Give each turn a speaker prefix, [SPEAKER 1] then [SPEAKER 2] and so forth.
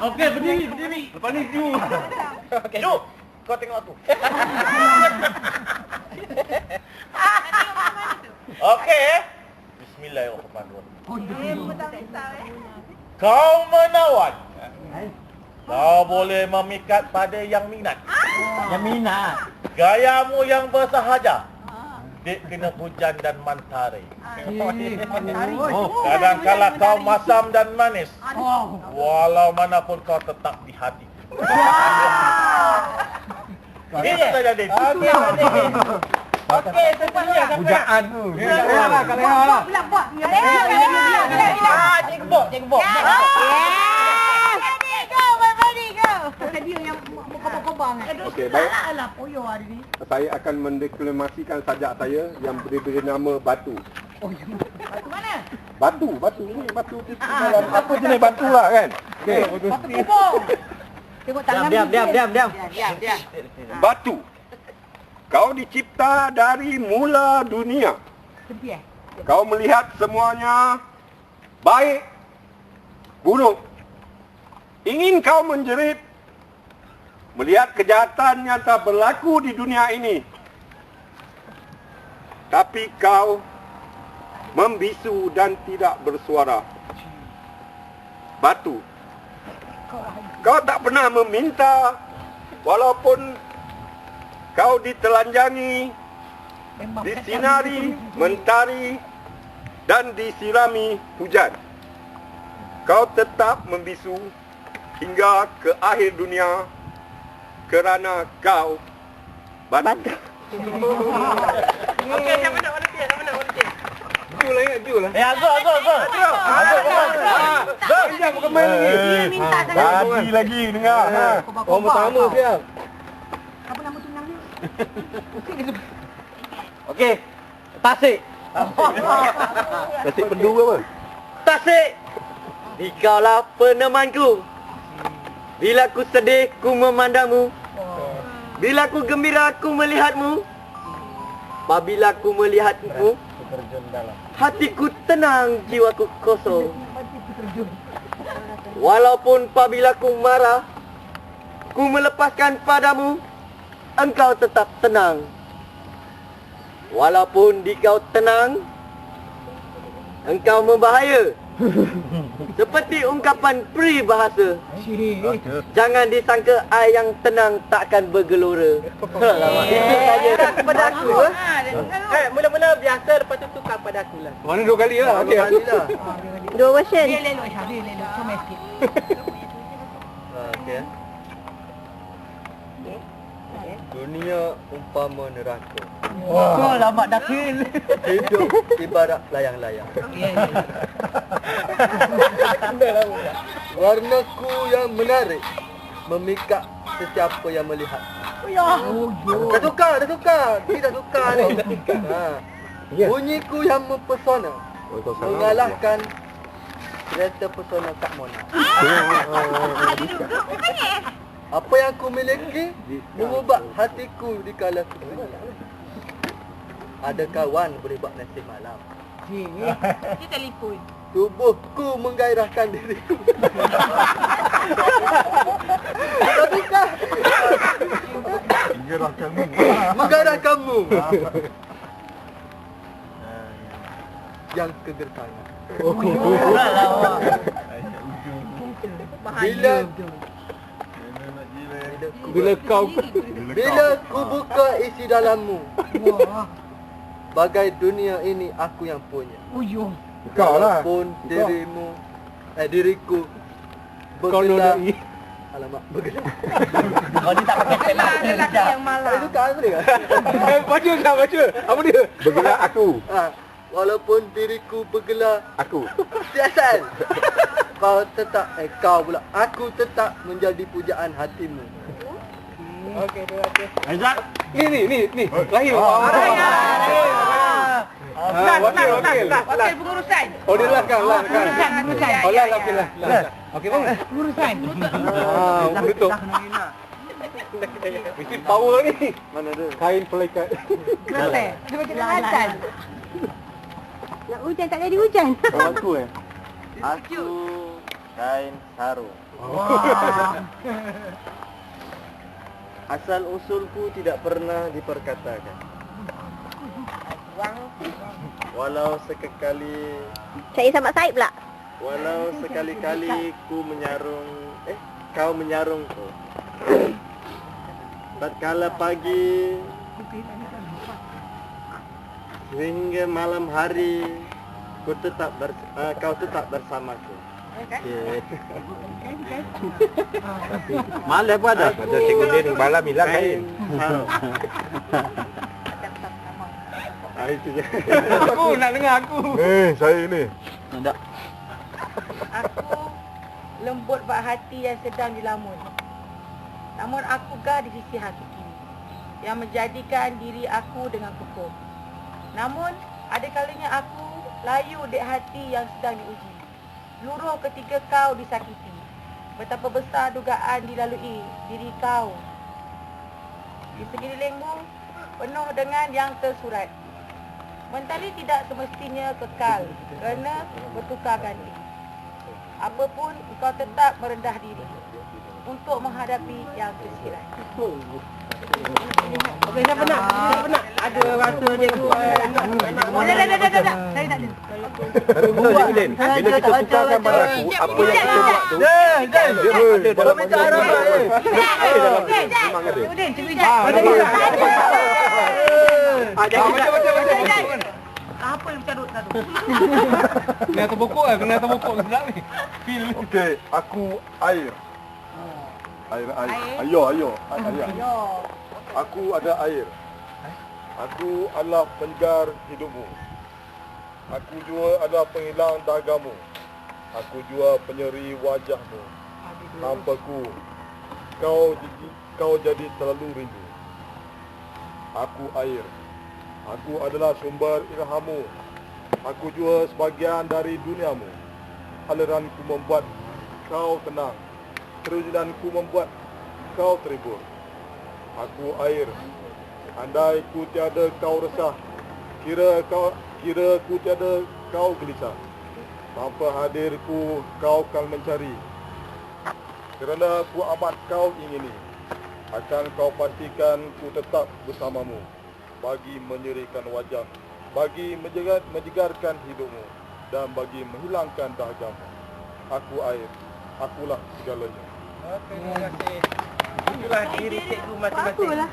[SPEAKER 1] Okey, berdiri. Lepas ni you.
[SPEAKER 2] Okey. Ju, kau tengok aku. Okey. Bismillahirrahmanirrahim. Kau menawan. Kau boleh memikat pada yang minat.
[SPEAKER 1] Yang minat.
[SPEAKER 2] Gayamu yang bersahaja. Dik kena hujan dan mentari. Kadang-kala kau masam dan manis. Walau manapun kau tetap di hati. Itu saja, Dik.
[SPEAKER 1] Okey, sebenarnya
[SPEAKER 3] Pujaan tu.
[SPEAKER 1] Kaleha lah. Cikgu bok.
[SPEAKER 3] Okey, baik. Saya akan mendeklamasikan sajak saya yang bernama Batu.
[SPEAKER 1] Batu mana?
[SPEAKER 3] Batu ini batu dalam apa jenis batu lah kan. Okey.
[SPEAKER 1] Batu kubur. Tengok tangan. Diam.
[SPEAKER 3] Batu. Kau dicipta dari mula dunia. Kau melihat semuanya baik, buruk. Ingin kau menjerit melihat kejahatan yang tak berlaku di dunia ini. Tapi kau membisu dan tidak bersuara. Batu. Kau tak pernah meminta walaupun kau ditelanjangi, disinari, mentari dan disirami hujan. Kau tetap membisu hingga ke akhir dunia kerana kau batu.
[SPEAKER 2] Okey, siapa nak volunteer?
[SPEAKER 3] Ju lah.
[SPEAKER 2] Jangan
[SPEAKER 3] berkemain lagi. Tadi lagi dengar. Orang pertama siap.
[SPEAKER 1] Apa nama tunang dia?
[SPEAKER 2] Okey. Tasik.
[SPEAKER 3] Tasik Pendu ke apa?
[SPEAKER 2] Tasik. Dikaulah penemanku. Bila ku sedih, ku memandangmu. Bila ku gembira, ku melihatmu. Apabila ku melihatmu, hatiku tenang, jiwaku kosong. Walaupun apabila ku marah, ku melepaskan padamu, engkau tetap tenang. Walaupun di kau tenang, engkau membahaya. Seperti ungkapan peribahasa. Jangan disangka air yang tenang takkan bergelora. Itu saja kepada aku. Mula-mula biasa, lepas tu tukar pada aku lah.
[SPEAKER 3] Mana 2 kali lah. Okey.
[SPEAKER 4] Dua version.
[SPEAKER 1] Dia lelok Syah, comel sikit.
[SPEAKER 2] Okey. Dunia umpama neraka.
[SPEAKER 1] Kau lambat dakil.
[SPEAKER 2] Hidup ibarat layang-layang. Warnaku yang menarik memikat sesiapa yang melihat. Dah tukar. Tidak tukar ni. Bunyiku yang mempesona mengalahkan kereta pesona Kak Mona. Apa yang aku miliki mengubah hatiku di kala kesunyi. Ada kawan boleh buat nasib malam.
[SPEAKER 1] Dia telefon.
[SPEAKER 2] Tubuhku menggairahkan diriku. Tak tukar. Menggairahkanmu. Yang kegertangan. Bila ku buka isi dalammu, bagai dunia ini aku yang punya.
[SPEAKER 3] Kau lah.
[SPEAKER 2] Walaupun diriku bergelar. Alamak, bergelar.
[SPEAKER 1] Kau ni tak pakai lelaki yang malah.
[SPEAKER 2] Itu kan boleh kan?
[SPEAKER 3] Baca. Apa dia? Bergerak aku.
[SPEAKER 2] Walaupun diriku bergelar
[SPEAKER 3] Aku.
[SPEAKER 2] siasat. Aku tetap menjadi pujaan hatimu. Okey, terima kasih.
[SPEAKER 3] Aizat. Ni. Lahir.
[SPEAKER 1] Okey, pengurusan.
[SPEAKER 3] Oh, dia lah kan.
[SPEAKER 1] Pengurusan.
[SPEAKER 3] Oh, lah. Okey, bang.
[SPEAKER 1] Pengurusan.
[SPEAKER 3] Betul. Mesti power ni.
[SPEAKER 2] Mana ada?
[SPEAKER 3] Kain pelaikat.
[SPEAKER 1] Kenapa? Dia macam nak
[SPEAKER 4] Nak hujan tak jadi hujan.
[SPEAKER 3] Aku
[SPEAKER 2] Aku
[SPEAKER 3] Kain sarung.
[SPEAKER 2] Asal usulku tidak pernah diperkatakan. Walau sekali
[SPEAKER 4] Cari sama Said pula.
[SPEAKER 2] Walau sekali-kali kau menyarungku. Tatkala pagi hingga malam hari kau tetap bersamaku.
[SPEAKER 3] Malam pun ada. Ada cikgu dia di malam hilang kain.
[SPEAKER 2] Itu je.
[SPEAKER 3] Aku nak dengar aku. Saya ni.
[SPEAKER 2] Tak.
[SPEAKER 1] Aku lembut bak hati yang sedang dilamun. Namun aku gah di sisi hakiki yang menjadikan diri aku dengan kukuh. Namun ada kalanya aku layu dek hati yang sedang diuji. Luruh ketika kau disakiti. Betapa besar dugaan dilalui diri kau. Di sekelilingmu penuh dengan yang tersurat. Mentari tidak semestinya kekal kerana bertukar ganti. Apapun kau tetap merendah diri untuk menghadapi yang tersirat.
[SPEAKER 2] Okey, siapa nak? Ada rasa cikgu nak.
[SPEAKER 1] Dah. Saya tak ada.
[SPEAKER 3] Betul je Din. Bila kita tukarkan pada aku, apa yang kita buat tu, dia ada dalam harapan. Memang ada.
[SPEAKER 1] Apa yang bercarut tadi?
[SPEAKER 3] Kena terbokok lah, kena terbokok ke sedap ni. Feel. Okey, aku air. Air. Ayo. Aku ada air. Aku adalah penyegar hidupmu. Aku juga adalah penghilang dagamu. Aku juga penyeri wajahmu. Tanpaku, kau jadi terlalu rindu. Aku air. Aku adalah sumber ilhammu. Aku juga sebahagian dari duniamu. Aliranku membuat kau tenang. Terjunanku membuat kau terhibur. Aku air. Andai ku tiada kau resah, kira ku tiada kau gelisah. Tanpa hadirku kau akan mencari. Kerana ku amat kau ingini, akan kau pastikan ku tetap bersamamu. Bagi menyerikan wajah, bagi menjegarkan hidupmu, dan bagi menghilangkan dahagamu. Aku air, akulah segalanya.
[SPEAKER 2] Terima kasih. Itulah diri cikgu masing-masing.